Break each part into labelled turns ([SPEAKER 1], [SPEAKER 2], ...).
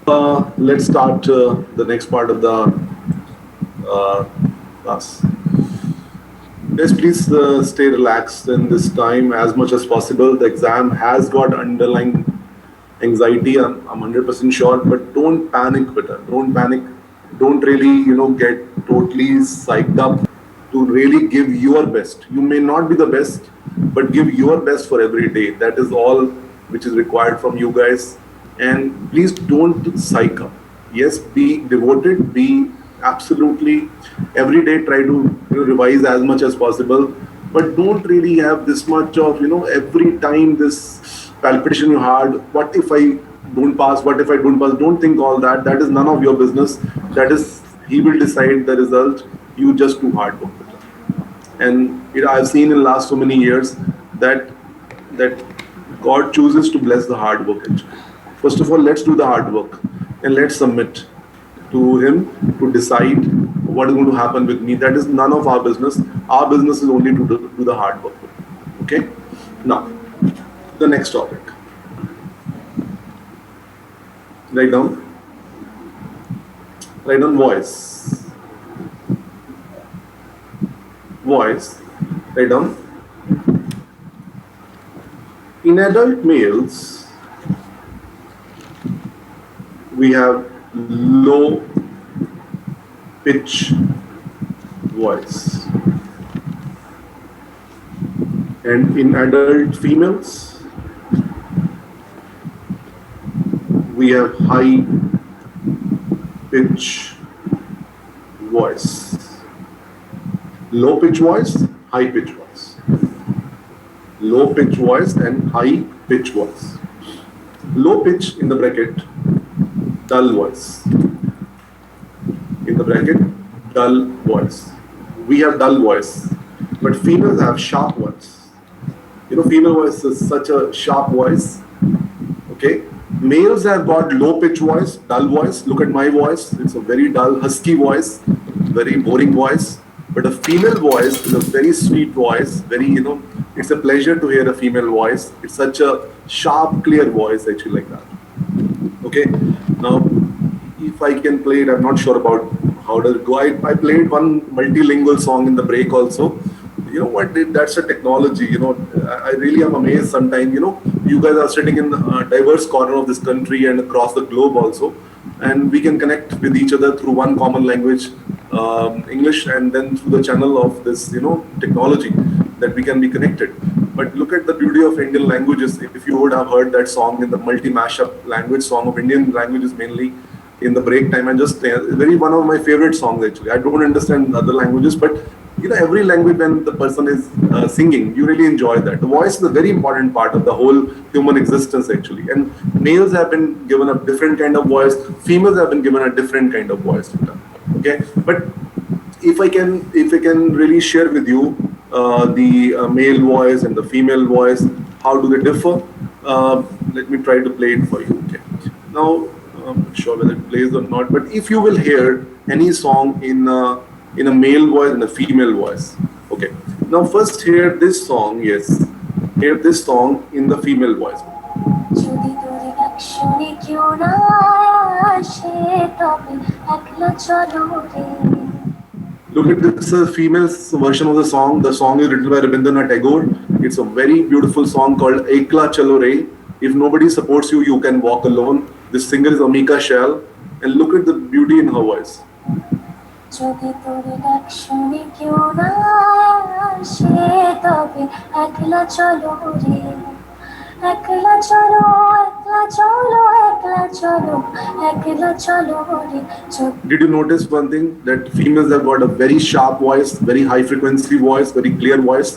[SPEAKER 1] Let's start the next part of the class. Yes, please stay relaxed in this time as much as possible. The exam has got underlying anxiety. I'm 100% sure, but don't panic, Peter. Don't panic. Don't really, get totally psyched up to really give your best. You may not be the best, but give your best for every day. That is all which is required from you guys. And please don't psych up. Yes, be devoted, be absolutely every day try to revise as much as possible, but don't really have this much of every time this palpitation you had. What if I don't pass? What if I don't pass? Don't think all that. That is none of your business. That is he will decide the result. You just do hard work. And I've seen in last so many years that that God chooses to bless the hard work. Actually, first of all, let's do the hard work and let's submit to Him to decide what is going to happen with me. That is none of our business. Our business is only to do the hard work. Okay. Now, the next topic. Write down. Write down voice. Voice. Write down. In adult males, we have low pitch voice, and in adult females, we have high pitch voice. Low pitch voice, high pitch voice. Low pitch voice and high pitch voice. Low pitch in the bracket, dull voice. In the bracket, dull voice. We have dull voice, but females have sharp voice. Female voice is such a sharp voice. Okay. Males have got low pitch voice, dull voice. Look at my voice. It's a very dull, husky voice, very boring voice. But a female voice is a very sweet voice. It's a pleasure to hear a female voice. It's such a sharp, clear voice, actually, like that. Okay. Now, if I can play it, I'm not sure about how does it go. I played one multilingual song in the break also. You know what? That's a technology. I really am amazed sometimes. You guys are sitting in a diverse corner of this country and across the globe also, and we can connect with each other through one common language, English, and then through the channel of this, technology that we can be connected. But look at the beauty of Indian languages. If you would have heard that song in the multi-mashup language song of Indian languages mainly in the break time, and just very one of my favorite songs actually. I don't understand other languages, but every language when the person is singing, you really enjoy that. The voice is a very important part of the whole human existence actually. And males have been given a different kind of voice. Females have been given a different kind of voice. Okay, but if I can really share with you the male voice and the female voice, how do they differ? Let me try to play it for you. Okay. Now, I'm not sure whether it plays or not, but if you will hear any song in a male voice and a female voice. Okay. Now first hear this song. Yes. Hear this song in the female voice. Look at this female version of the song. The song is written by Rabindranath Tagore. It's a very beautiful song called Ekla Chalo Re. If nobody supports you, you can walk alone. This singer is Amika Shell. And look at the beauty in her voice. যদি তোর ডাক শুনি কেউ না আসে তবে একলা চলো রে একলা চলো একলা চলো একলা চলো একলা চলো রে. Did you notice one thing, that females have got a very sharp voice, very high frequency voice, very clear voice,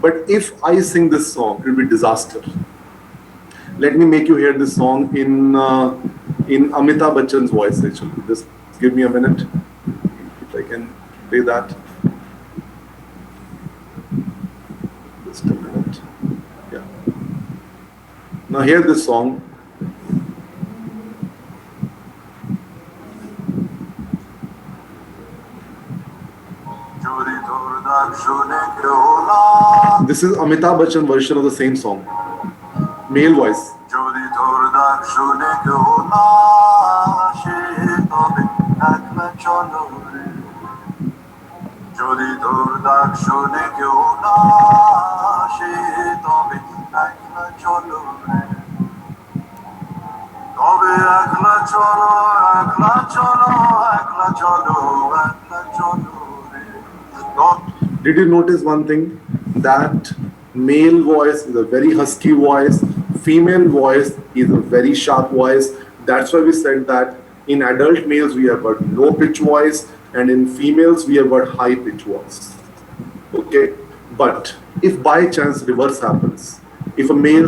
[SPEAKER 1] but if I sing this song it will be disaster. Let me make you hear this song in Amitabh Bachchan's voice actually. Just give me a minute. I can play that. Just a minute. Yeah. Now hear this song. This is Amitabh Bachchan version of the same song. Male voice. ডাক শুনে কেউ না আসে, তবে একলা চলো রে, তবে একলা চলো, একলা চলো, একলা চলো, একলা চলো রে। Did you notice one thing? That male voice is a very husky voice, female voice is a very sharp voice. That's why we said that in adult males we have got low pitch voice, and in females we have got high pitch voice. Okay, but if by chance reverse happens, if a male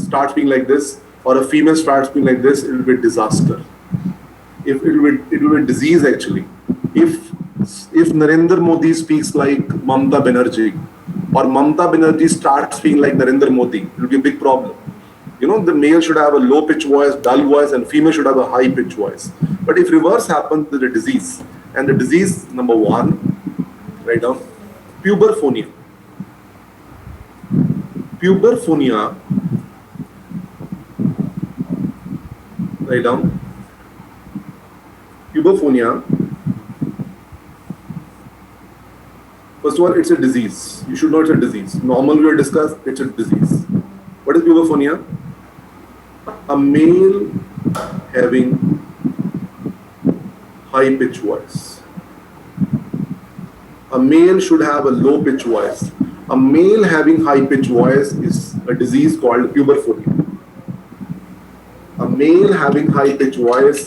[SPEAKER 1] starts speaking like this or a female starts speaking like this, it will be disaster. If it will be disease actually. If Narendra Modi speaks like Mamata Banerjee, or Mamata Banerjee starts speaking like Narendra Modi, it will be a big problem. You know, the male should have a low pitch voice, dull voice, and female should have a high pitch voice. But if reverse happens, there's a disease. And the disease number 1, write down, puberphonia. Puberphonia, write down, puberphonia. First of all, it's a disease. You should know it's a disease. Normally we discuss it's a disease. What is puberphonia? A male having high pitch voice. A male should have a low pitch voice. A male having high pitch voice is a disease called puberphonia. A male having high pitch voice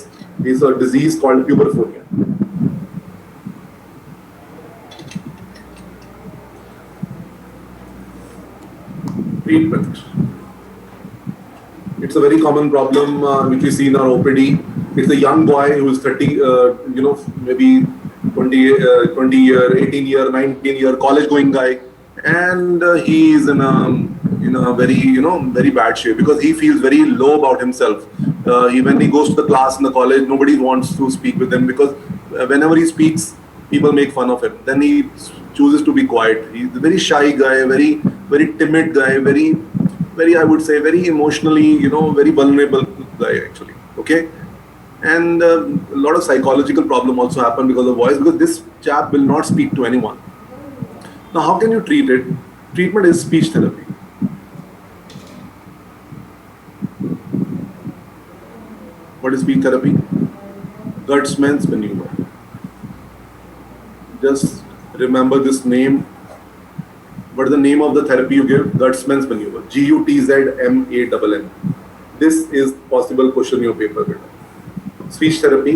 [SPEAKER 1] is a disease called puberphonia. Treatment. It's a very common problem which we see in our OPD. It's a young boy who is 30, maybe 20 year, 18 year, 19 year, college going guy, and he is in a very, very bad shape because he feels very low about himself. When he goes to the class in the college, nobody wants to speak with him because whenever he speaks, people make fun of him. Then he chooses to be quiet. He's a very shy guy, very, very timid guy, very, I would say, very emotionally, very vulnerable guy actually. Okay. And a lot of psychological problem also happen because of voice, because this chap will not speak to anyone. Now, how can you treat it? Treatment is speech therapy. What is speech therapy? Gutsman's maneuver. Just remember this name. What is the name of the therapy you give? Gutsman's maneuver. Gutzmann. This is possible question in your paper. Speech therapy,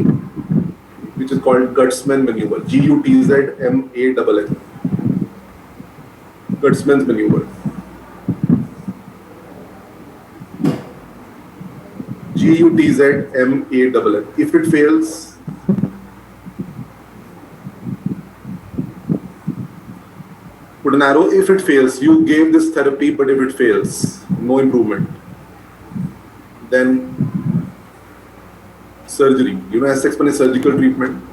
[SPEAKER 1] which is called Gutsmann maneuver. Gutzmann. Gutsman's maneuver. Gutzmann. If it fails, put an arrow. If it fails, you gave this therapy, but if it fails, no improvement, then surgery. You know, S6 is surgical treatment.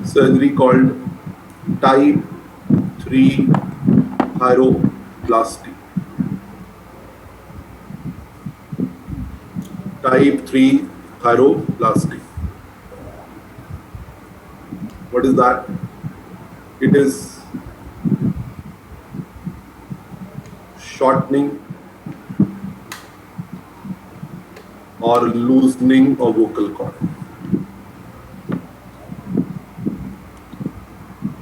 [SPEAKER 1] Surgery called type 3 thyroplasty. Type 3 thyroplasty. What is that? It is shortening or loosening of vocal cord.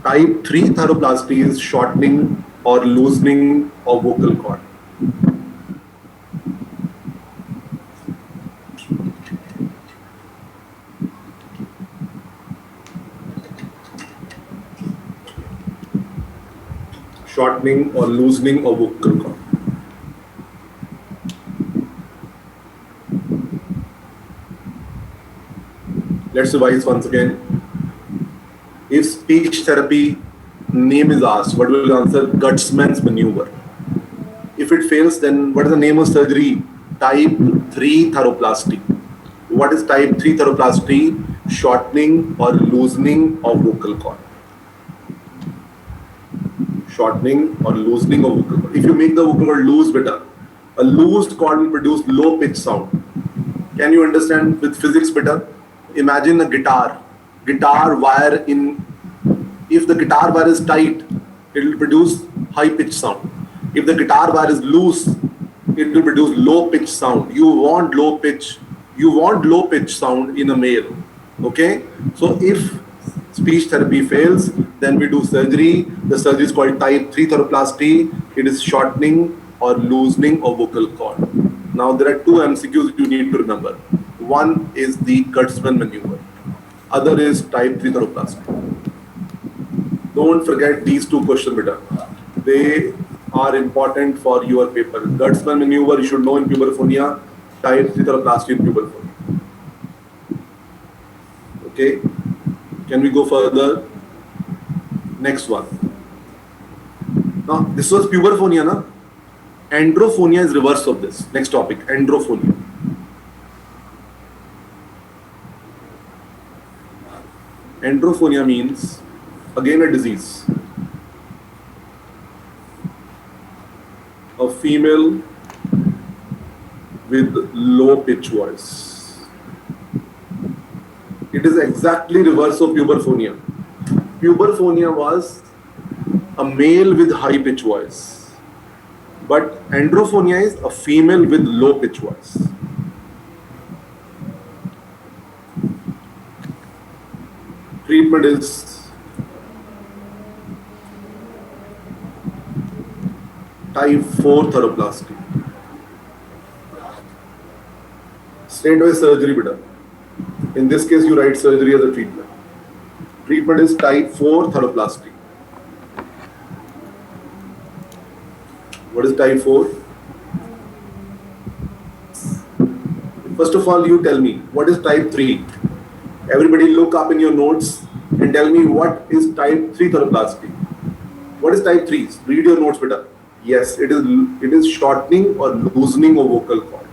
[SPEAKER 1] Type 3 thyroplasty is shortening or loosening of vocal cord. Shortening or loosening of vocal cord. Let's revise once again. If speech therapy name is asked, what will you answer? Gutsman's maneuver. If it fails, then what is the name of surgery? Type 3 thyroplasty. What is type 3 thyroplasty? Shortening or loosening of vocal cord. Shortening or loosening of vocal cord. If you make the vocal cord loose better, a loosed cord will produce low pitch sound. Can you understand with physics better? Imagine a guitar wire if the guitar wire is tight, it will produce high pitch sound. If the guitar wire is loose, it will produce low pitch sound. You want low pitch sound in a male. Okay, so if speech therapy fails, then we do surgery. The surgery is called type 3 thoroplasty. It is shortening or loosening of vocal cord. Now there are two MCQs you need to remember. One is the Kurtzman maneuver. Other is type 3 thoroplasty. Don't forget these two questions, beta. They are important for your paper. Kurtzman maneuver you should know in puberphonia. Type 3 thoroplasty in puberphonia. Okay. Can we go further? Next one. Now, this was puberphonia, na? Androphonia is reverse of this. Next topic, androphonia. Androphonia means, again, a disease. A female with low pitch voice. It is exactly reverse of puberphonia. Puberphonia was a male with high pitch voice, but androphonia is a female with low pitch voice. Treatment is type 4 thoroplasty. Straightaway surgery be done. In this case, you write surgery as a treatment. Treatment is type 4 thoroplasty. What is type 4? First of all, you tell me, what is type 3? Everybody look up in your notes and tell me what is type 3 thoroplasty. What is type 3? Read your notes better. Yes, it is shortening or loosening of vocal cord.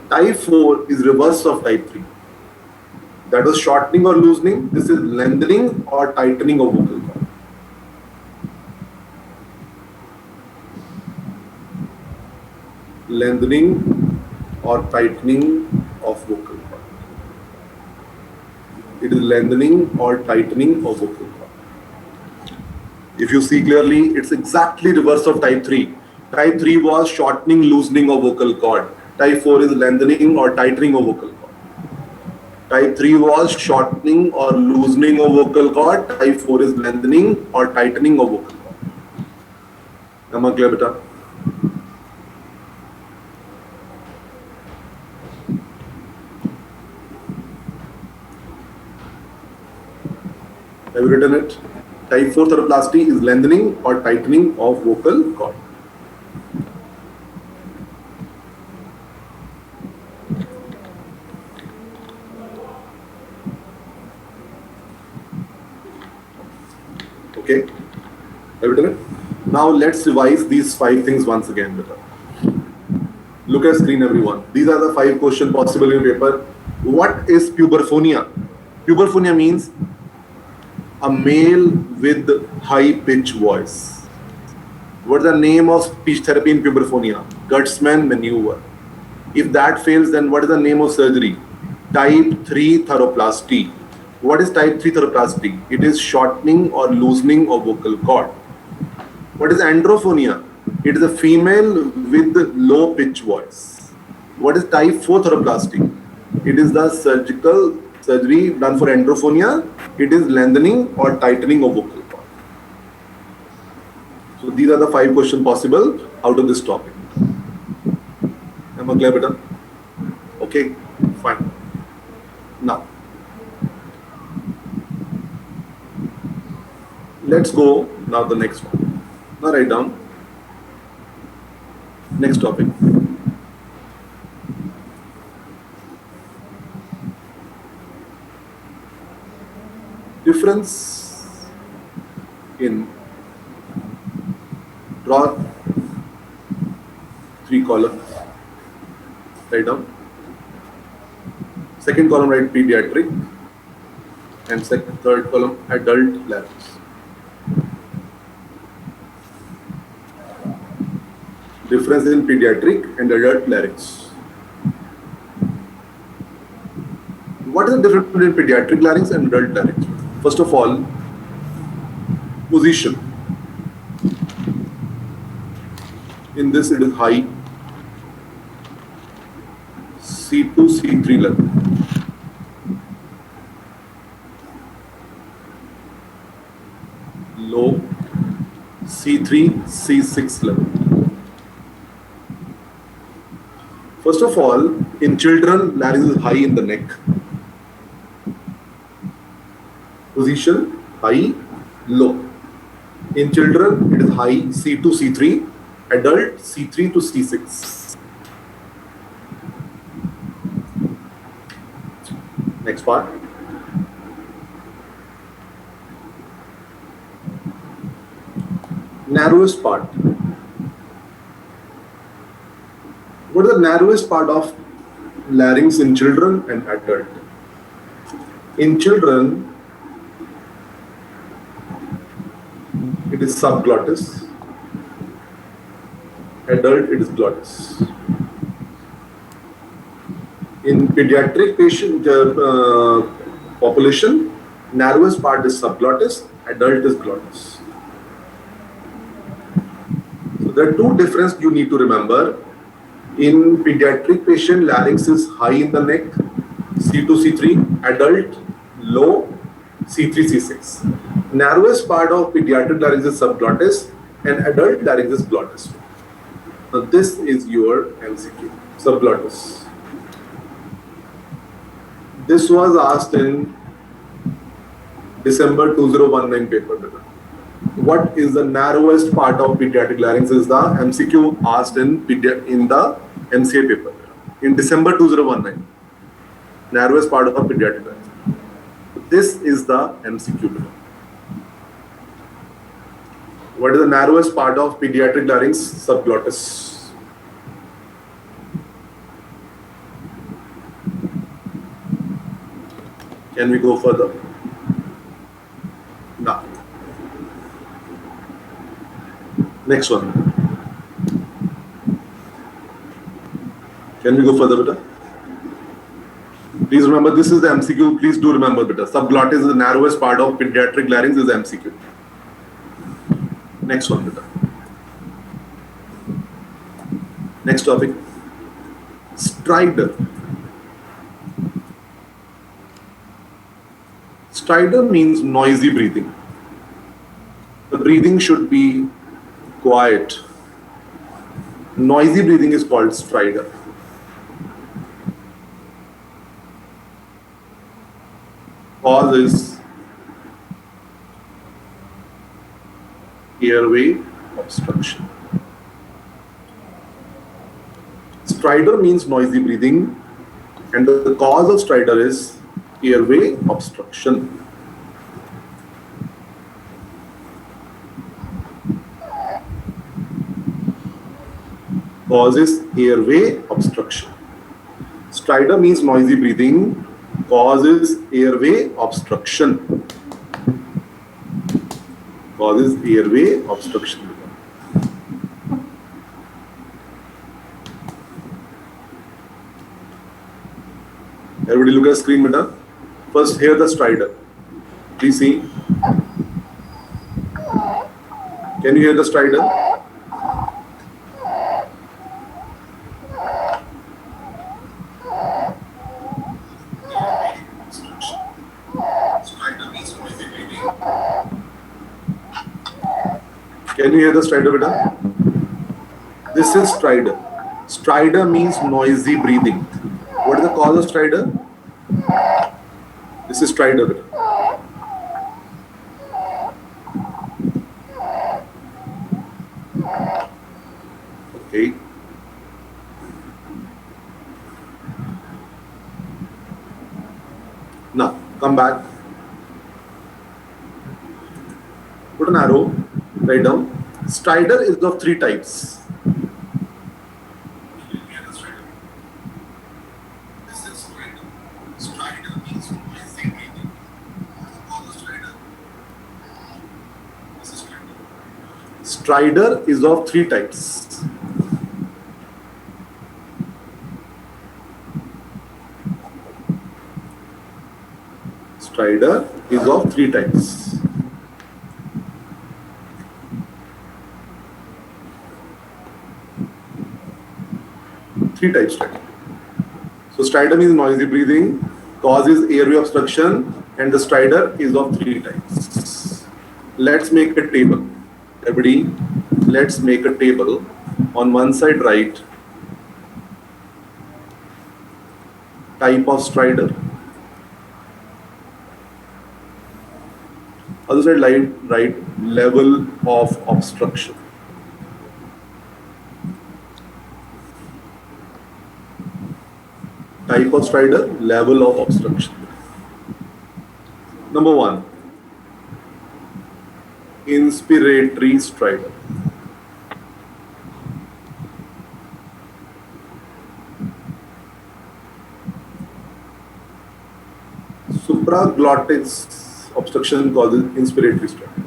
[SPEAKER 1] Type 4 is reverse of type 3. That was shortening or loosening. This is lengthening or tightening of vocal cord. Lengthening or tightening of vocal cord. It is lengthening or tightening of vocal cord. If you see clearly, it's exactly reverse of type 3. Type 3 was shortening, loosening of vocal cord. Type 4 is lengthening or tightening of vocal cord. Type 3 was shortening or loosening of vocal cord. Type 4 is lengthening or tightening of vocal cord. Am I clear, beta? Have you written it? Type 4 thoroplasty is lengthening or tightening of vocal cord. Okay, have you done it? Now let's revise these 5 things once again. Look at screen, everyone. These are the 5 questions possible in paper. What is puberphonia? Puberphonia means a male with high pitch voice. What is the name of speech therapy in puberphonia? Kurtzman maneuver. If that fails, then what is the name of surgery? Type 3 thoroplasty. What is type 3 thoroplasty? It is shortening or loosening of vocal cord. What is androphonia? It is a female with low pitch voice. What is type 4 thoroplasty? It is the surgery done for androphonia. It is lengthening or tightening of vocal cord. So these are the 5 questions possible out of this topic. Am I clear, beta? Okay, fine. Now, let's go now the next one. Now write down. Next topic. Difference in, draw 3 columns. Write down. Second column write pediatric and third column adult larynx. Difference in pediatric and adult larynx. What is the difference between pediatric larynx and adult larynx? First of all, position. In this it is high, C2, C3 level. Low, C3, C6 level. First of all, in children, larynx is high in the neck. Position, high, low. In children, it is high, C2, C3. Adult, C3 to C6. Next part. Narrowest part. What is the narrowest part of larynx in children and adult? In children, it is subglottis. Adult, it is glottis. In pediatric patient population, narrowest part is subglottis, adult is glottis. So there are two differences you need to remember. In pediatric patient, larynx is high in the neck, C2, C3, adult, low, C3, C6. Narrowest part of pediatric larynx is subglottis and adult larynx is glottis. Now this is your MCQ, subglottis. This was asked in December 2019 paper. What is the narrowest part of pediatric larynx is the MCQ asked in the MCA paper in December 2019. Narrowest part of pediatric larynx. This is the MCQ. What is the narrowest part of pediatric larynx? Subglottis. Can we go further? No. Next one. Can we go further, beta? Please remember, this is the MCQ. Please do remember, beta. Subglottis is the narrowest part of pediatric larynx is MCQ. Next one, beta. Next topic. Stridor. Stridor means noisy breathing. The breathing should be quiet. Noisy breathing is called stridor. Cause is airway obstruction. Stridor means noisy breathing, and the cause of stridor is airway obstruction. Causes airway obstruction. Stridor means noisy breathing, causes airway obstruction. Causes airway obstruction. Everybody look at the screen, beta. First, hear the stridor. Please see. Can you hear the stridor? Can you hear the stridor, beta? This is stridor. Stridor means noisy breathing. What is the cause of stridor? This is stridor, beta. Okay. Now, come back. Put an arrow, write down. Stridor is of three types. Stridor is of three types. Stridor is of three types. Three types stridor. So stridor means noisy breathing, causes airway obstruction, and the stridor is of three types. Let's make a table. Everybody, let's make a table. On one side, write type of stridor. Other side, write level of obstruction. Type of stridor, level of obstruction. Number one, inspiratory stridor. Supraglottis obstruction causes inspiratory stridor.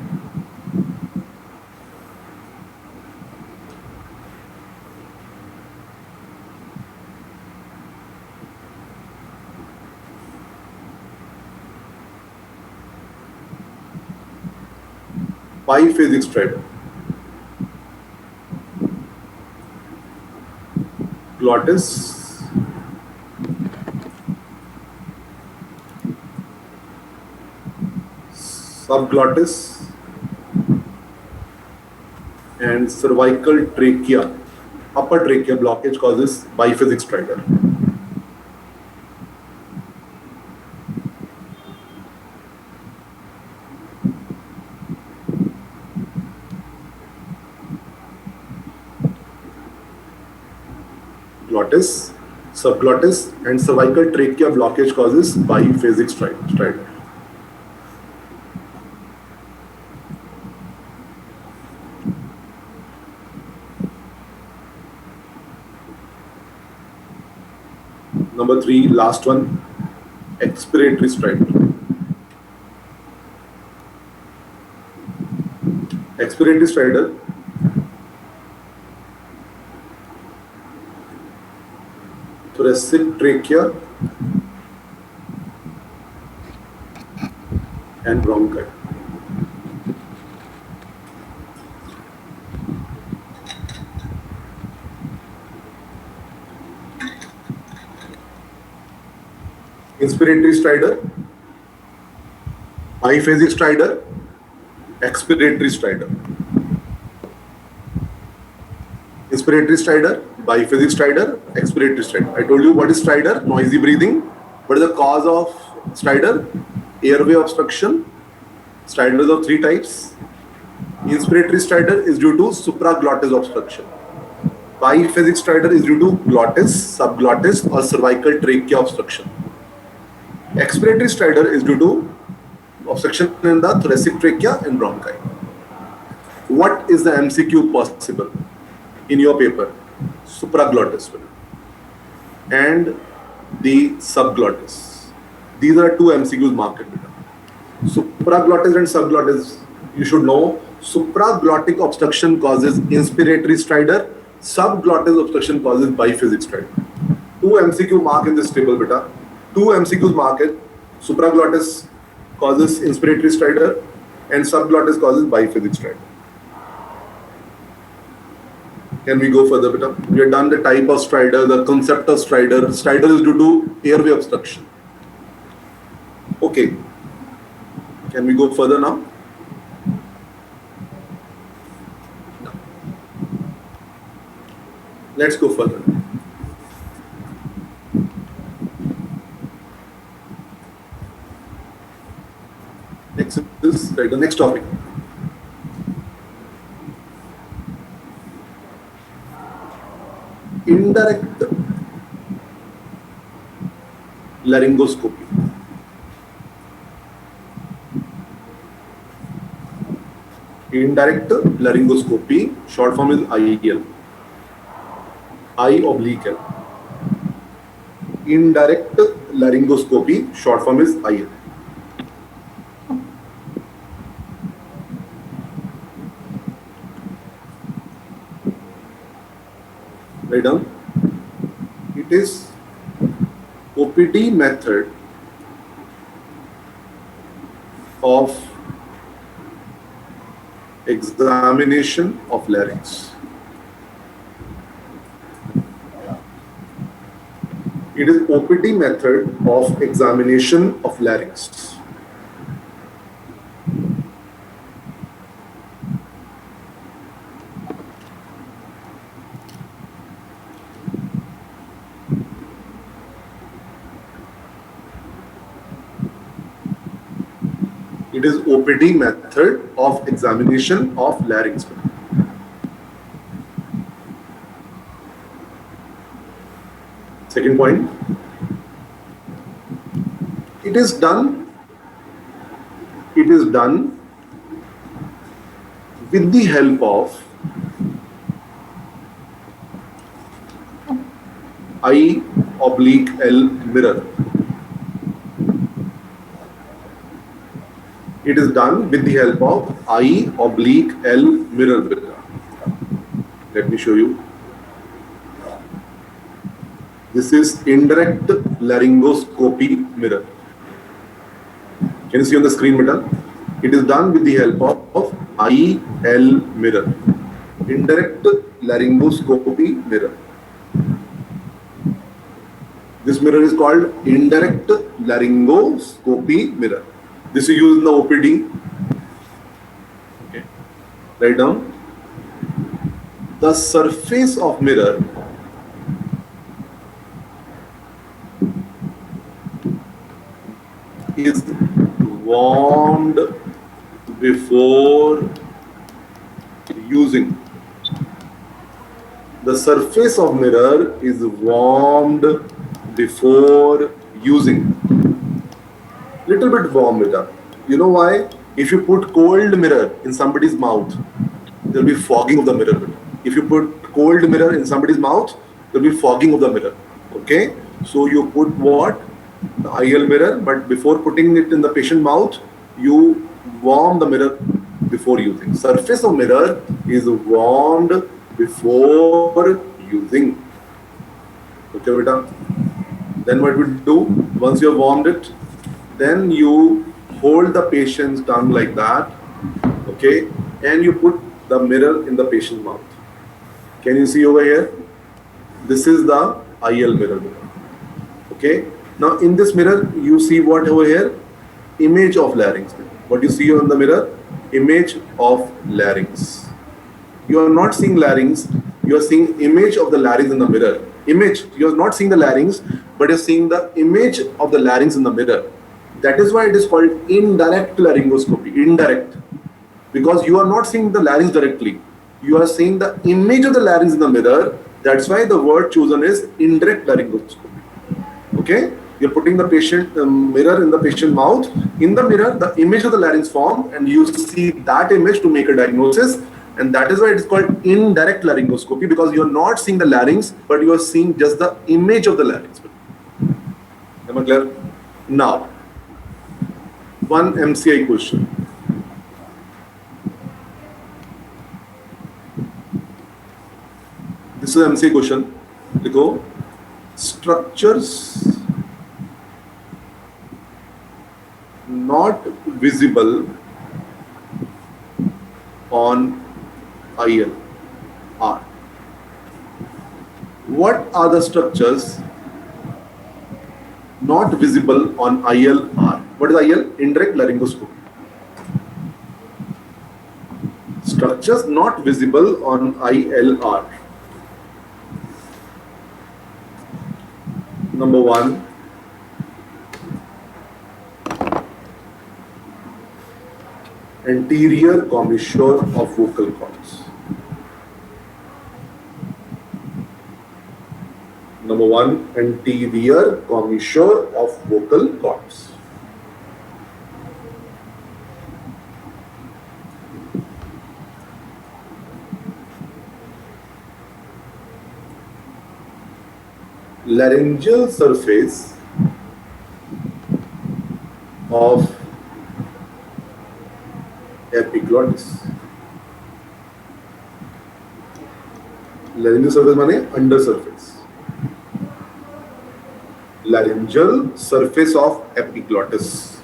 [SPEAKER 1] Biphasic stridor. Glottis, subglottis, and cervical trachea, upper trachea blockage causes biphasic stridor. Glottis, subglottis, and cervical trachea blockage causes biphasic stridor. Number three, last one, expiratory stridor. Expiratory stridor thoracic trachea and bronchi. Inspiratory stridor, biphasic stridor, expiratory stridor. Inspiratory stridor, biphasic stridor, expiratory stridor. I told you what is stridor, noisy breathing. What is the cause of stridor? Airway obstruction. Stridors of three types. Inspiratory stridor is due to supraglottis obstruction. Biphasic stridor is due to glottis, subglottis, or cervical trachea obstruction. Expiratory stridor is due to obstruction in the thoracic trachea and bronchi. What is the MCQ possible in your paper? Supraglottis and the subglottis. These are two MCQs marked. Supraglottis and subglottis, you should know. Supraglottic obstruction causes inspiratory stridor. Subglottis obstruction causes biphasic stridor. Two MCQ mark in this table, beta. Two MCQs mark it. Supraglottis causes inspiratory stridor and subglottis causes biphasic stridor. Can we go further, beta? We have done the type of stridor, the concept of stridor. Stridor is due to airway obstruction. Okay. Can we go further now? No. Let's go further. Next is the next topic. Indirect laryngoscopy. Indirect laryngoscopy, short form is IEL. I/L. Indirect laryngoscopy, short form is IL. Write down. It is OPD method of examination of larynx. It is OPD method of examination of larynx. It is OPD method of examination of larynx. Second point, it is done with the help of I/L mirror. It is done with the help of I/L mirror. Let me show you. This is indirect laryngoscopy mirror. Can you see on the screen, beta? It is done with the help of I/L mirror. Indirect laryngoscopy mirror. This mirror is called indirect laryngoscopy mirror. This is used in the OPD. Okay. Write down. The surface of mirror is warmed before using. The surface of mirror is warmed before using. Little bit warm, beta. You know why? If you put cold mirror in somebody's mouth, there will be fogging of the mirror. If you put cold mirror in somebody's mouth, there will be fogging of the mirror. Okay? So you put what? The IL mirror, but before putting it in the patient mouth, you warm the mirror before using. Surface of mirror is warmed before using. Okay, beta? Then what we do? Once you have warmed it, then you hold the patient's tongue like that, okay, and you put the mirror in the patient's mouth. Can you see over here? This is the IL mirror. Okay. Now in this mirror, you see what over here? Image of larynx. What you see on the mirror? Image of larynx. You are not seeing larynx. You are seeing image of the larynx in the mirror. Image. You are not seeing the larynx, but you are seeing the image of the larynx in the mirror. That is why it is called indirect laryngoscopy. Indirect. Because you are not seeing the larynx directly. You are seeing the image of the larynx in the mirror. That's why the word chosen is indirect laryngoscopy. Okay? You're putting the patient mirror in the patient mouth. In the mirror, the image of the larynx form, and you see that image to make a diagnosis. And that is why it is called indirect laryngoscopy, because you are not seeing the larynx, but you are seeing just the image of the larynx. Am I clear? Now, one MCI question. This is an MCI question. Go. Structures not visible on IL are. What are the structures not visible on IL are? What is IL? Indirect laryngoscopy. Structures not visible on IL are. Number one, anterior commissure of vocal cords. Number one, anterior commissure of vocal cords. Laryngeal surface of epiglottis. Laryngeal surface माने under surface. Laryngeal surface of epiglottis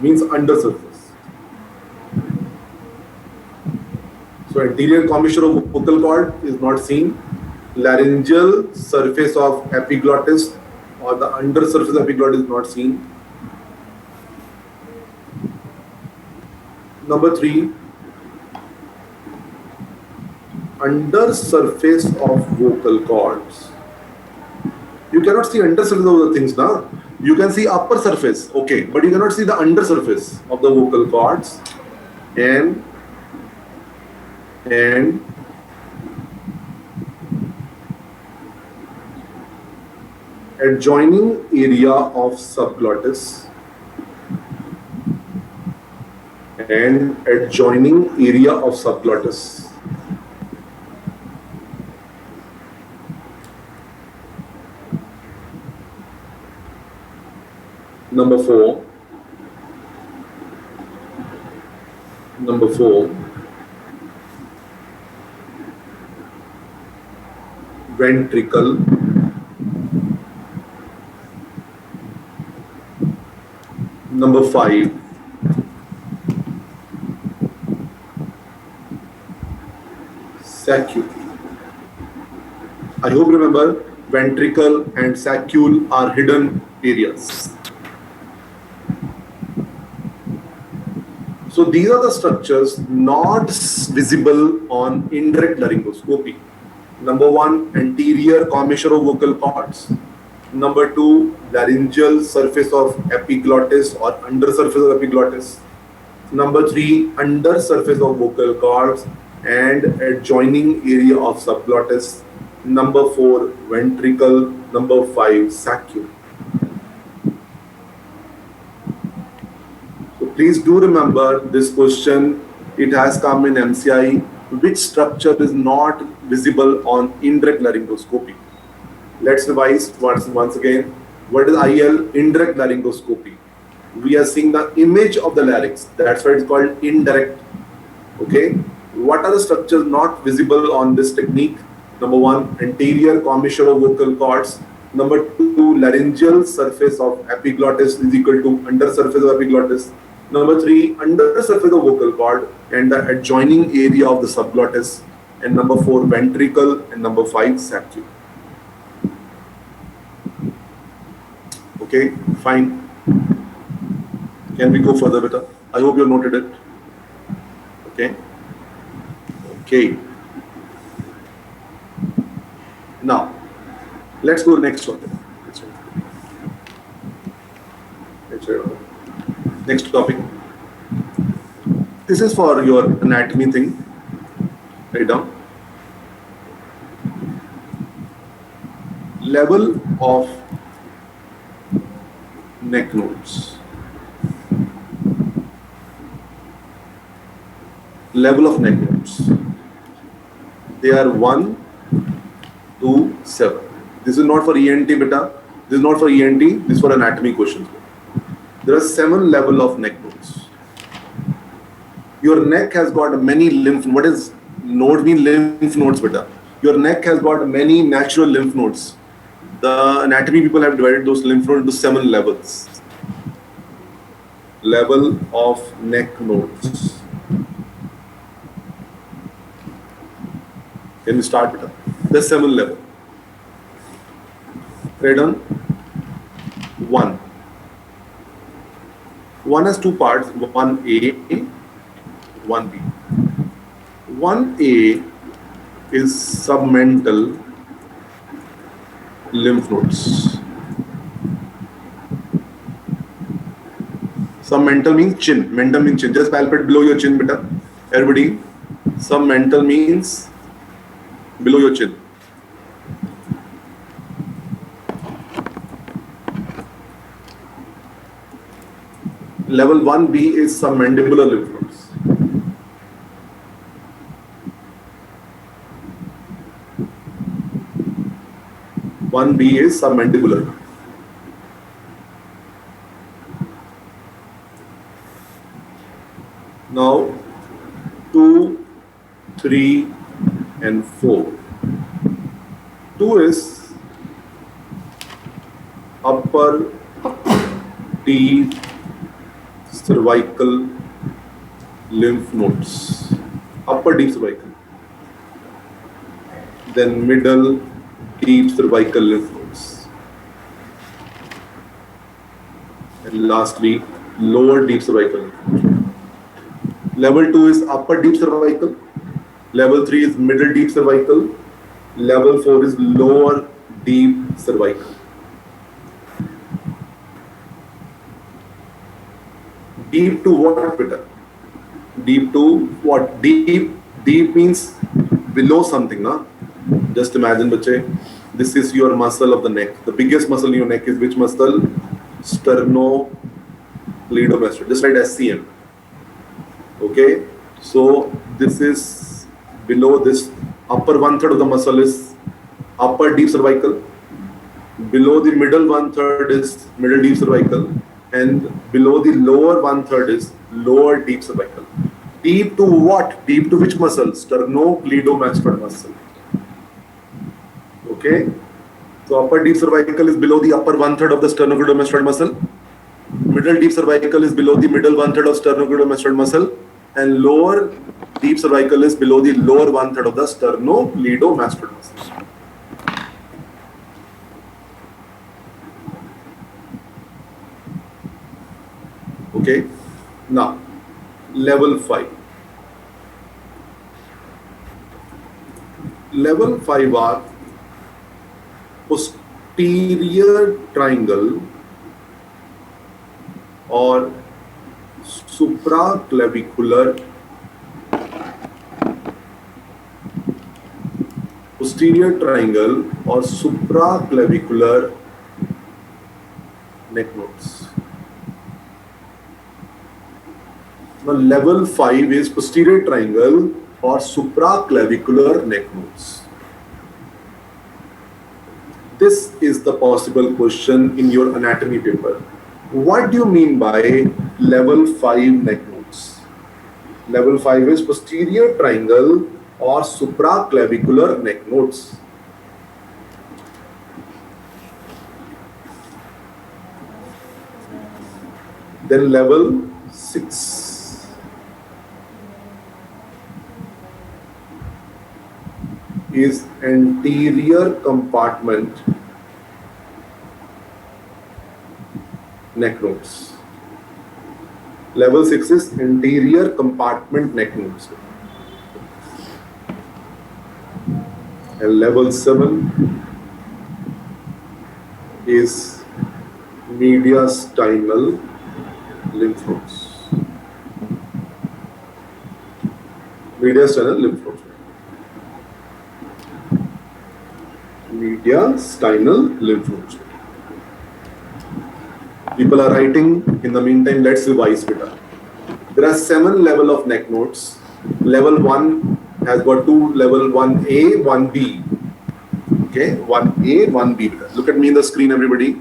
[SPEAKER 1] means under surface. So anterior commissure of vocal cord is not seen. Laryngeal surface of epiglottis or the under surface of epiglottis is not seen. Number 3, under surface of vocal cords. You cannot see under surface of the things now. You can see upper surface, okay, but you cannot see the under surface of the vocal cords and adjoining area of subglottis and adjoining area of subglottis. Number 4, ventricle. Number 5, saccule. I hope you remember ventricle and saccule are hidden areas. So these are the structures not visible on indirect laryngoscopy. Number 1, anterior commissure of vocal cords. Number 2, laryngeal surface of epiglottis or under surface of epiglottis. Number 3, under surface of vocal cords and adjoining area of subglottis. Number 4, ventricle. Number 5, saccule. So please do remember this question. It has come in MCI. Which structure is not visible on indirect laryngoscopy? Let's revise once again. What is IL? Indirect laryngoscopy. We are seeing the image of the larynx. That's why it's called indirect. Okay. What are the structures not visible on this technique? Number 1, anterior commissure of vocal cords. Number 2, laryngeal surface of epiglottis is equal to under surface of epiglottis. Number 3, under surface of vocal cord and the adjoining area of the subglottis. And number 4, ventricle. And number 5, saccule. Okay, fine. Can we go further, beta? I hope you noted it. Okay. Okay. Now, let's go next one. Next topic. This is for your anatomy thing. Write down. Level of neck nodes. Level of neck nodes. They are 1 to 7. This is not for ENT, beta. This is not for ENT. This is for anatomy questions. There are 7 level of neck nodes. Your neck has got many lymph. What is node mean? Lymph nodes, beta. Your neck has got many natural lymph nodes. The anatomy people have divided those lymph nodes into 7 levels. Level of neck nodes. Can we start with that? There's 7 level. Write down 1. 1 has 2 parts, 1A, 1B. 1A is submental lymph nodes. Submental means chin. Mental means chin. Just palpate below your chin, beta. Everybody. Submental means below your chin. Level 1B is submandibular lymph nodes. One B is submandibular. Now 2, 3 and 4. 2 is upper deep cervical lymph nodes. Upper deep cervical. then middle deep cervical lymph nodes, and lastly lower deep cervical lymph nodes. Level 2 is upper deep cervical, level 3 is middle deep cervical, level 4 is lower deep cervical. Deep to what, beta? Deep to what? Deep means below something, na? Just imagine, bache, this is your muscle of the neck. The biggest muscle in your neck is which muscle? Sternocleidomastoid, just like SCM. Okay, so this is below this. Upper 1/3 of the muscle is upper deep cervical. Below the middle 1/3 is middle deep cervical, and below the lower 1/3 is lower deep cervical. Deep to what? Deep to which muscle? Sternocleidomastoid muscle. Okay, so upper deep cervical is below the upper 1/3 of the sternocleidomastoid muscle. Middle deep cervical is below the middle 1/3 of sternocleidomastoid muscle, and lower deep cervical is below the lower 1/3 of the sternocleidomastoid muscle. Okay, now level 5. Level 5 are posterior triangle or supraclavicular neck nodes. Now level 5 is posterior triangle or supraclavicular neck nodes. This is the possible question in your anatomy paper. What do you mean by level 5 neck nodes? Level 5 is posterior triangle or supraclavicular neck nodes. Then level 6 is anterior compartment neck nodes. Level 6 is anterior compartment neck nodes. And level 7 is mediastinal lymph nodes. Mediastinal lymph nodes. Mediastinal lymph nodes. People are writing. In the meantime, let's revise beta. There are 7 levels of neck nodes. Level 1 has got 2 level 1A, 1B. Okay, 1A, 1B. Beta. Look at me in the screen, everybody.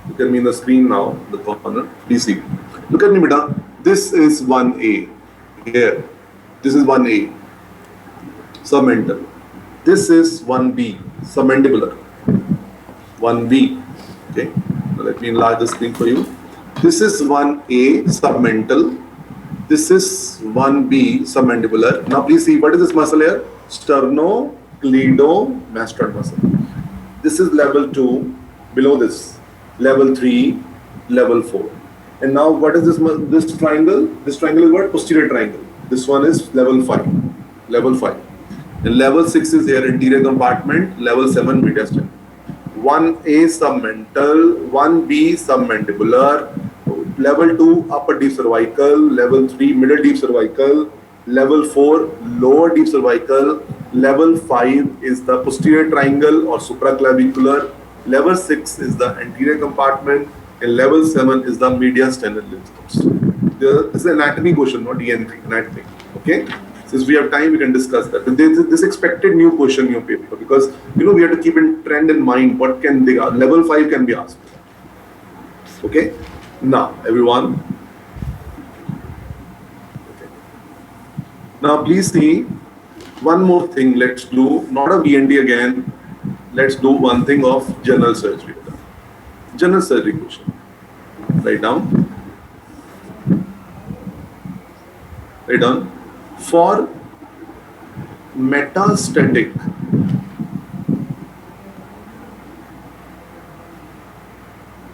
[SPEAKER 1] Look at me in the screen now, the corner. Please see. Look at me, beta. This is 1A. Here. This is 1A. Submental. This is 1B. Submandibular. 1B. Okay. Now let me enlarge the screen for you. This is 1A submental. This is 1B submandibular. Now please see, what is this muscle here? Sternocleidomastoid muscle. This is level 2. Below this, level 3, level 4. And now what is this triangle? This triangle is what? Posterior triangle. This one is level 5. Level 5. And level 6 is here, anterior compartment. Level 7, mediastinal. 1A submental, 1B submandibular, level 2 upper deep cervical, level 3 middle deep cervical, level 4 lower deep cervical, level 5 is the posterior triangle or supraclavicular, level 6 is the anterior compartment, and level 7 is the mediastinal lymph nodes. This is an anatomy question, not EN3, anatomy. Okay? Since we have time, we can discuss that. But this expected new question in your paper, because we have to keep in trend in mind. What can they ask? Level 5 can be asked. Okay. Now, everyone. Okay. Now, please see one more thing. Let's do not a VND again. Let's do one thing of general surgery. General surgery question. Write down. Write down. For metastatic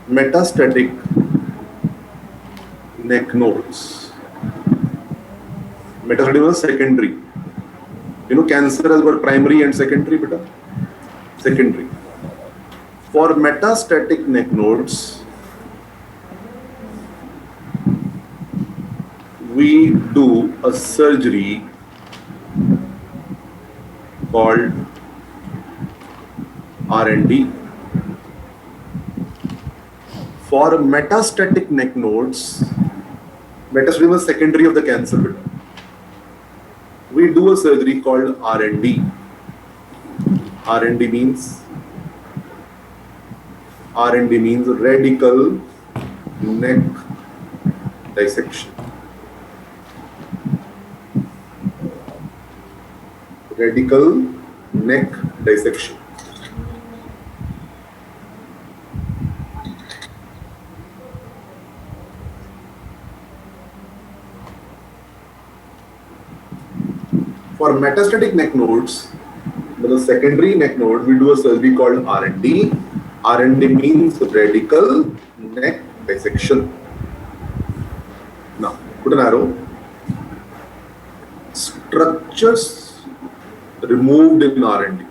[SPEAKER 1] Metastatic neck nodes. Metastatic was secondary. You know, cancer has got primary and secondary, beta. Secondary. For metastatic neck nodes, we do a surgery called R&D. For metastatic neck nodes, metastatic was secondary of the cancer, beta. We do a surgery called R&D. R&D means radical neck dissection. Radical neck dissection. For metastatic neck nodes, the secondary neck node, we do a surgery called R&D. R&D means radical neck dissection. Now, put an arrow. Structures removed in R&D.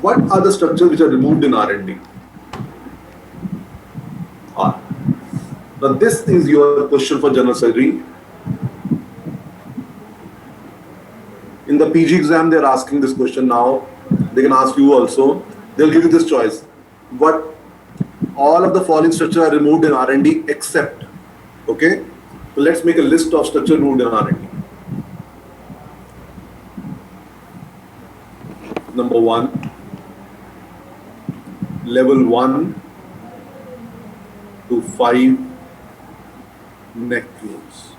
[SPEAKER 1] What are the structures which are removed in R&D? Now this is your question for general surgery. In the PG exam, they are asking this question now. They can ask you also. They'll give you this choice. What all of the following structures are removed in R&D except, okay? So let's make a list of structures removed in R&D. Number 1, level 1 to 5 neck nodes.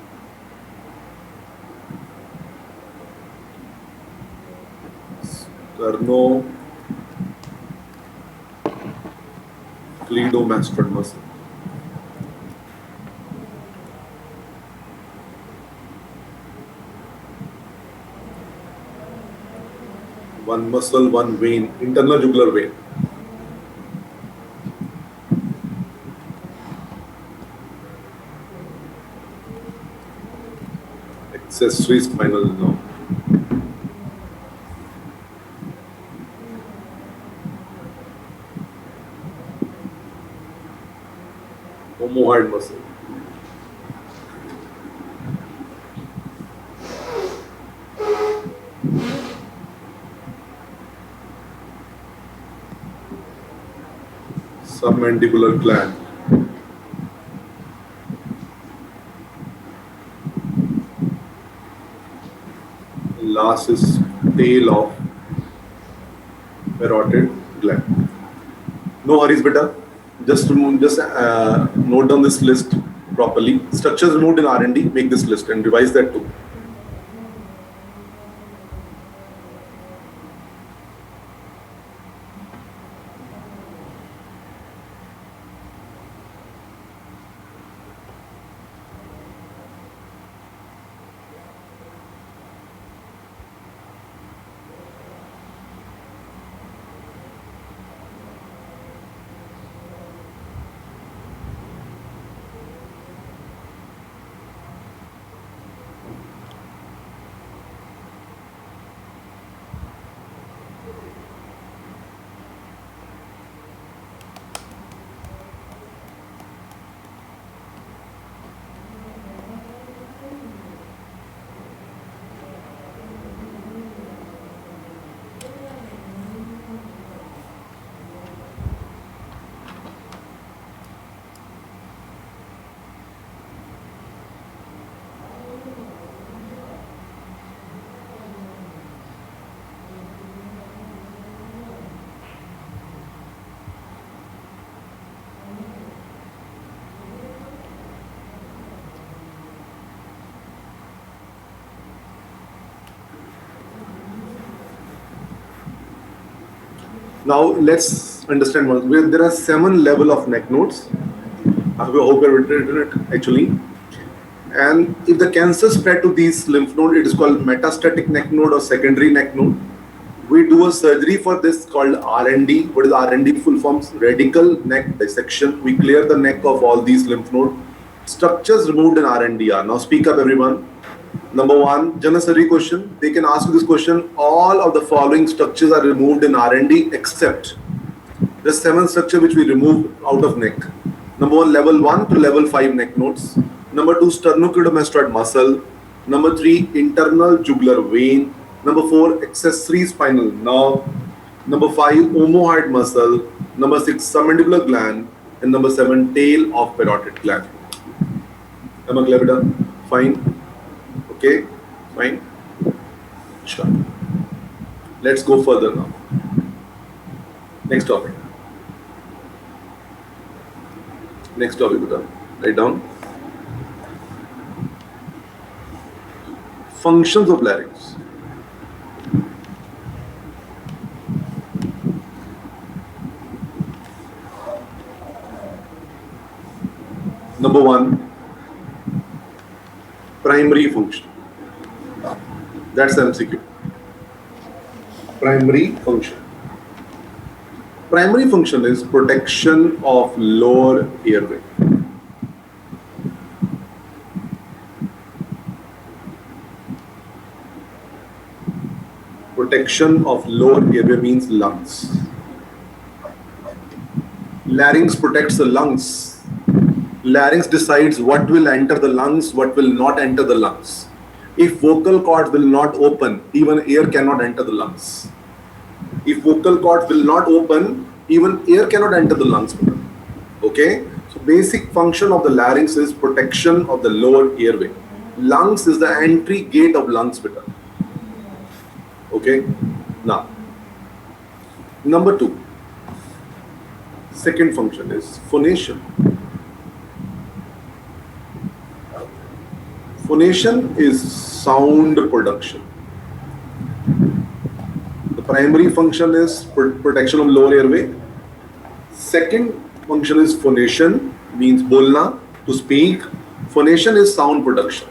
[SPEAKER 1] Sternocleidomastoid muscle. One muscle, one vein, internal jugular vein. Accessory spinal nerve. Omohyoid muscle. Submandibular gland. Last is tail of parotid gland. No hurries, beta. Just note down this list properly. Structures removed in R&D. Make this list and revise that too. Now let's understand one. There are 7 levels of neck nodes. I hope you've written it actually. And if the cancer spread to these lymph node, it is called metastatic neck node or secondary neck node. We do a surgery for this called RND. What is RND full forms? Radical neck dissection. We clear the neck of all these lymph node. Structures removed in RND are. Now speak up, everyone. Number one, general surgery question. They can ask you this question. All of the following structures are removed in RND except the 7 structure which we remove out of neck. Number one, level 1 to level 5 neck nodes. Number 2, sternocleidomastoid muscle. Number 3, internal jugular vein. Number 4, accessory spinal nerve. Number 5, omohyoid muscle. Number 6, submandibular gland. And number 7, tail of parotid gland. Am I clear, beta? Fine. Okay, fine. Sure. Let's go further now. Next topic. Next topic, beta. Write down. Functions of larynx. Number 1, primary function. That's MCQ. Primary function. Primary function is protection of lower airway. Protection of lower airway means lungs. Larynx protects the lungs. Larynx decides what will enter the lungs, what will not enter the lungs. If vocal cords will not open, even air cannot enter the lungs. If vocal cords will not open, even air cannot enter the lungs. Okay? So basic function of the larynx is protection of the lower airway. Lungs is the entry gate of lungs. Okay? Now, number 2. Second function is phonation. Phonation is sound production. The primary function is protection of lower airway. Second function is phonation, means bolna, to speak. Phonation is sound production.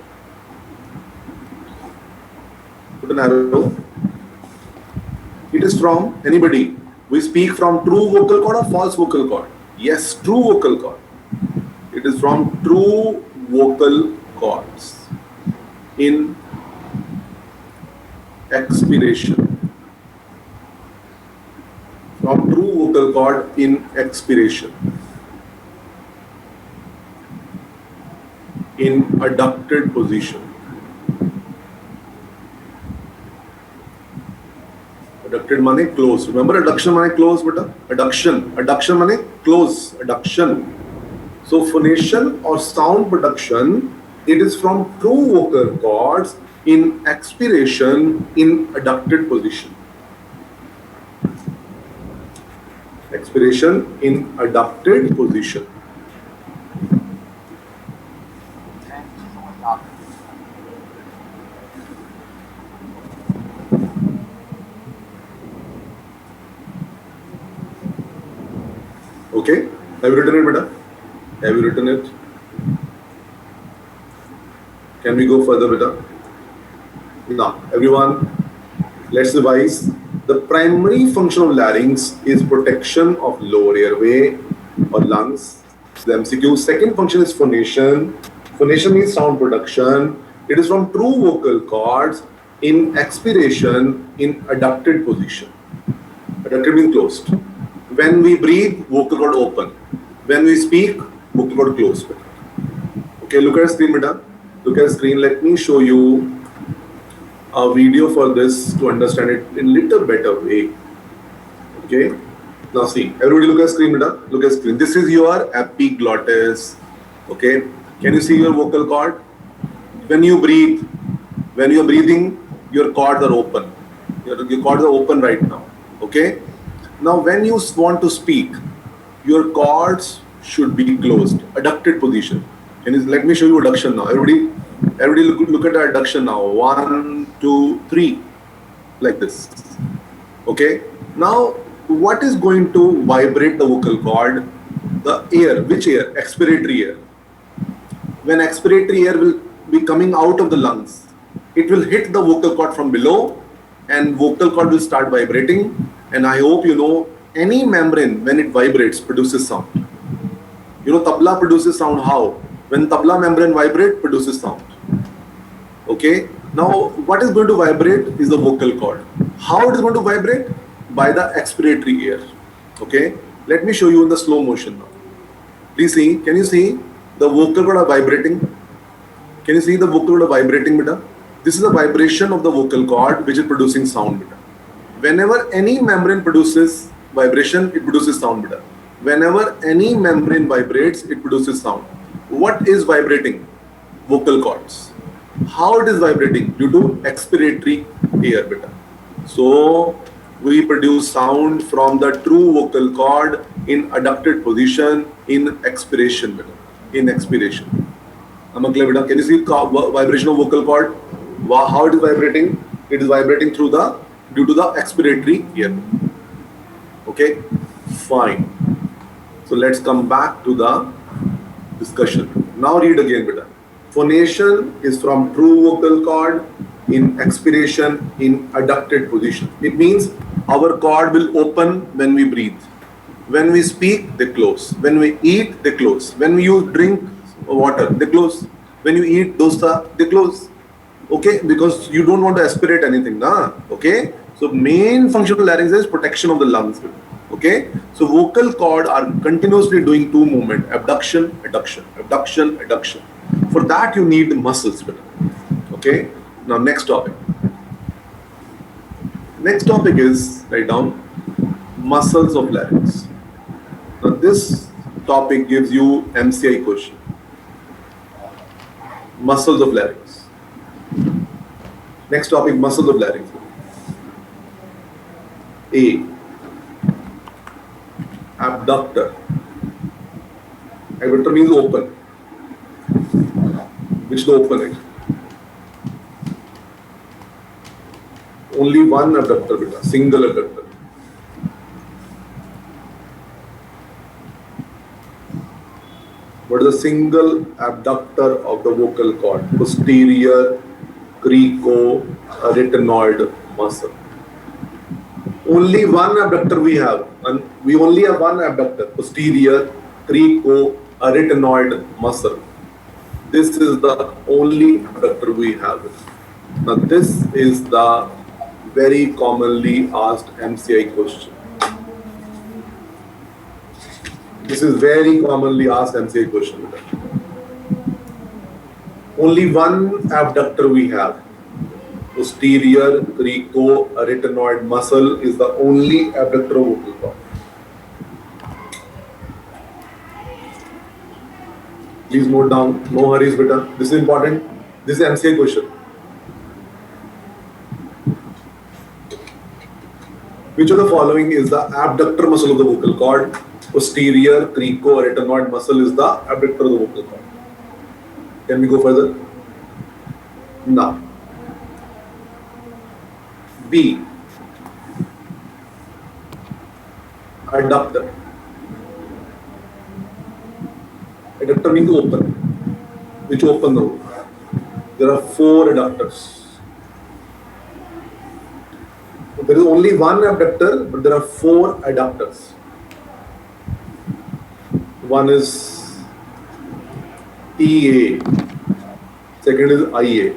[SPEAKER 1] Put an arrow. It is from anybody. We speak from true vocal cord or false vocal cord? Yes, true vocal cord. It is from true vocal cords. In expiration. From true vocal cord in expiration. In adducted position. Adducted means close. Remember adduction means close, beta? Adduction. Adduction means close. Adduction. So phonation or sound production, it is from true vocal cords in expiration in adducted position. Expiration in adducted position. Okay? Have you written it, beta? Have you written it? Can we go further, beta? Now, everyone, let's revise. The primary function of larynx is protection of lower airway or lungs. The MCQ. Second function is phonation. Phonation means sound production. It is from true vocal cords in expiration in adducted position. Adducted means closed. When we breathe, vocal cord open. When we speak, vocal cord closed. Okay, look at the screen, beta. Look at the screen. Let me show you a video for this to understand it in a little better way. Okay. Now see, everybody look at the screen, beta. Look at the screen. This is your epiglottis. Okay. Can you see your vocal cord? When you breathe, when you are breathing, your cords are open. Your cords are open right now. Okay. Now, when you want to speak, your cords should be closed, adducted position. Can you let me show you adduction now? Everybody look at the adduction now. 1, 2, 3, like this. Okay. Now, what is going to vibrate the vocal cord? The air. Which air? Expiratory air. When expiratory air will be coming out of the lungs. It will hit the vocal cord from below, and vocal cord will start vibrating. And I hope you know, any membrane, when it vibrates, produces sound. You know, tabla produces sound how? When tabla membrane vibrate, produces sound. Okay. Now, what is going to vibrate is the vocal cord. How it is going to vibrate? By the expiratory air. Okay. Let me show you in the slow motion now. Please see. Can you see the vocal cord are vibrating? Can you see the vocal cord are vibrating, beta? This is a vibration of the vocal cord which is producing sound, beta. Whenever any membrane produces vibration, it produces sound, beta. Whenever any membrane vibrates, it produces sound. What is vibrating? Vocal cords. How it is vibrating? Due to expiratory air, beta. So we produce sound from the true vocal cord in adducted position in expiration, beta. In expiration. Am I clear, beta? Can you see vibration of vocal cord? How it is vibrating? It is vibrating through the due to the expiratory air. Okay, fine. So let's come back to the discussion. Now read again, beta. Phonation is from true vocal cord in expiration in adducted position. It means our cord will open when we breathe. When we speak, they close. When we eat, they close. When you drink water, they close. When you eat dosa, they close. Okay, because you don't want to aspirate anything, nah? Okay, so main function of larynx is protection of the lungs. Okay, so vocal cord are continuously doing two movements: abduction, adduction, abduction, adduction. For that you need muscles. Okay, now next topic. Next topic is, write down, muscles of larynx. Now this topic gives you MCI question. Muscles of larynx. Next topic, muscles of larynx. A. Abductor. Abductor means open. Which is open it? Only one abductor, beta, single abductor. What is the single abductor of the vocal cord? Posterior cricoarytenoid muscle. Only one abductor we have, and we only have one abductor, posterior cricoarytenoid muscle. This is the only abductor we have. Now this is the very commonly asked MCI question. This is very commonly asked MCI question. Only one abductor we have. Posterior cricoarytenoid muscle is the only abductor of vocal cord. Please note down. No hurries, beta. This is important. This is MCI question. Which of the following is the abductor muscle of the vocal cord? Posterior cricoarytenoid muscle is the abductor of the vocal cord. Can we go further? Now, B. Adductor. Adductor means open. Which open though? There are 4 adductors. There is only one abductor, but there are 4 adductors. One is TA, second is IA.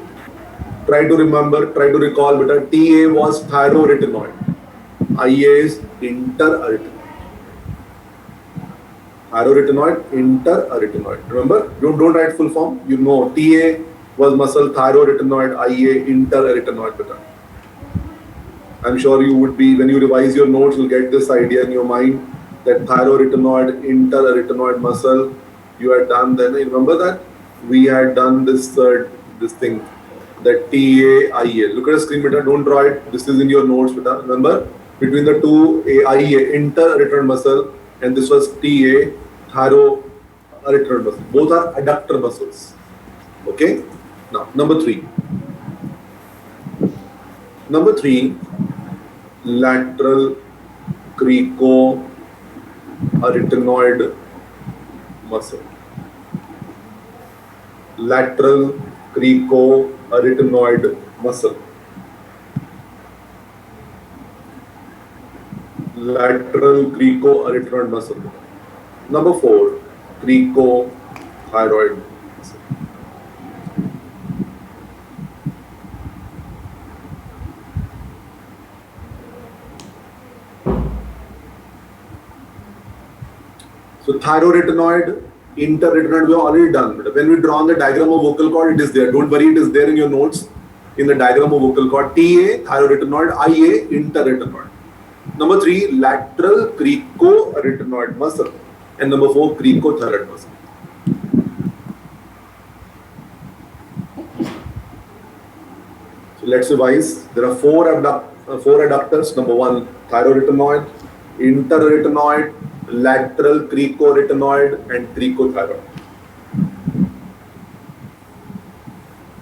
[SPEAKER 1] Try to remember, try to recall, beta. TA was thyroarytenoid. IA is interarytenoid. Thyroarytenoid, interarytenoid. Remember, don't write full form. You know, TA was muscle, thyroarytenoid, IA, interarytenoid, beta. I'm sure you would be, when you revise your notes, you'll get this idea in your mind that thyroarytenoid, interarytenoid muscle, you had done then. Remember that? We had done this thing, that TAIA. Look at the screen, beta. Don't draw it. This is in your notes, beta. Remember? Between the two, AIA, interarytenoid muscle, and this was TA, thyroarytenoid muscle. Both are adductor muscles. Okay? Now, number 3. Number 3, lateral cricoarytenoid muscle. Lateral cricoarytenoid muscle. Lateral cricoarytenoid muscle. Number 4, cricothyroid muscle. So thyroretinoid, interretinoid, we have already done. But when we draw on the diagram of vocal cord, it is there. Don't worry, it is there in your notes. In the diagram of vocal cord, TA, thyroretinoid, IA, interretinoid. Number 3, lateral cricoarytenoid muscle. And number 4, cricothyroid muscle. So let's revise. There are four adductors. Number 1, thyroretinoid, interretinoid, lateral cricoarytenoid, and cricothyroid.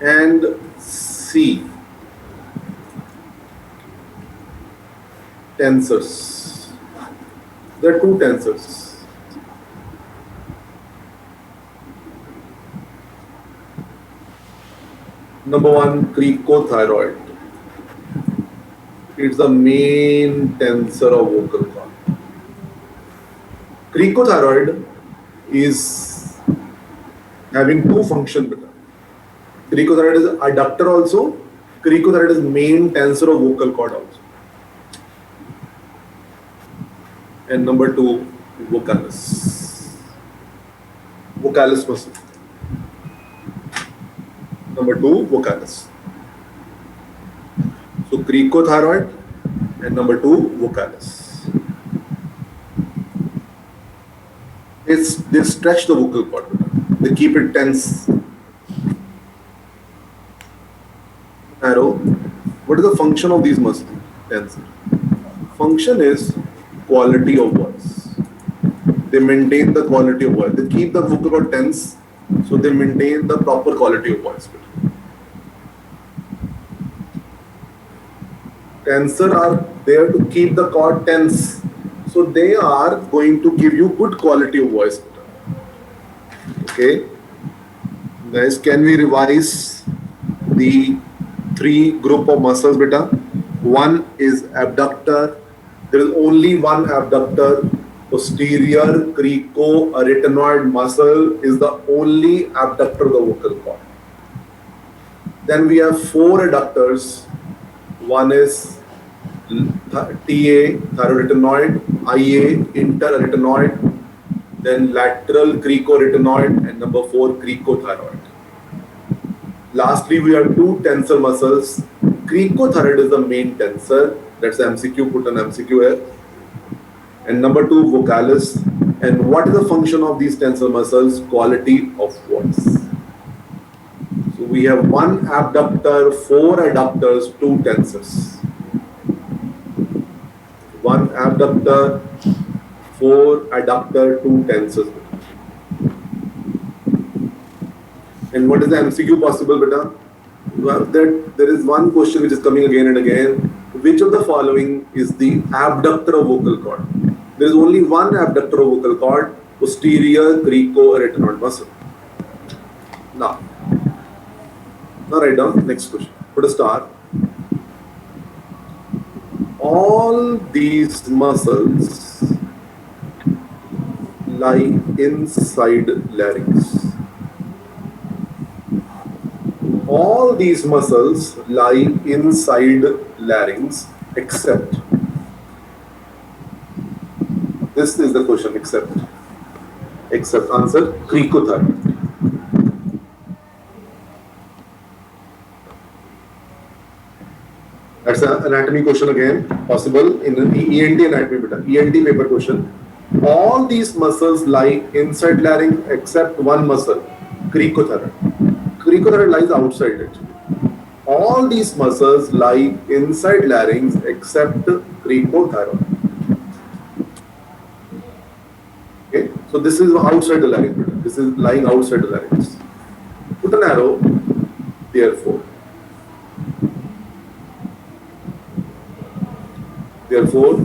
[SPEAKER 1] And C, tensors. There are 2 tensors. Number 1, cricothyroid. It's the main tensor of vocal cord. Cricothyroid is having 2 functions. Cricothyroid is adductor also. Cricothyroid is main tensor of vocal cord also. And number 2, vocalis. Vocalis muscle. Number 2, vocalis. So cricothyroid and number 2, vocalis. They stretch the vocal cord. They keep it tense. Narrow. What is the function of these muscles? Tensor. Function is quality of voice. They maintain the quality of voice. They keep the vocal cord tense, so they maintain the proper quality of voice. Tensor are there to keep the cord tense, so they are going to give you good quality of voice. Okay, guys, can we revise the 3 group of muscles, beta? 1 is abductor. There is only one abductor. Posterior cricoarytenoid muscle is the only abductor of the vocal cord. Then we have 4 adductors. One is TA, thyroretinoid, IA, interarytenoid, then lateral cricoarytenoid, and number 4, cricothyroid. Lastly, we have 2 tensor muscles. Cricothyroid is the main tensor. That's MCQ, put an MCQ here. And number 2, vocalis. And what is the function of these tensor muscles? Quality of voice. So we have 1 abductor, 4 adductors, 2 tensors. 1 abductor, 4 adductor, 2 tensors. And what is the MCQ possible, beta? Well, there is one question which is coming again and again. Which of the following is the abductor of vocal cord? There is only one abductor of vocal cord, posterior cricoarytenoid muscle. Now write down next question. Put a star. All these muscles lie inside larynx. All these muscles lie inside larynx except. This is the question, except. Except answer, cricothyroid. That's an anatomy question again, possible in an ENT anatomy, ENT paper question. All these muscles lie inside larynx except one muscle, cricothyroid. Cricothyroid lies outside it. All these muscles lie inside larynx except cricothyroid. Okay, so this is outside the larynx. This is lying outside the larynx. Put an arrow, therefore. Therefore,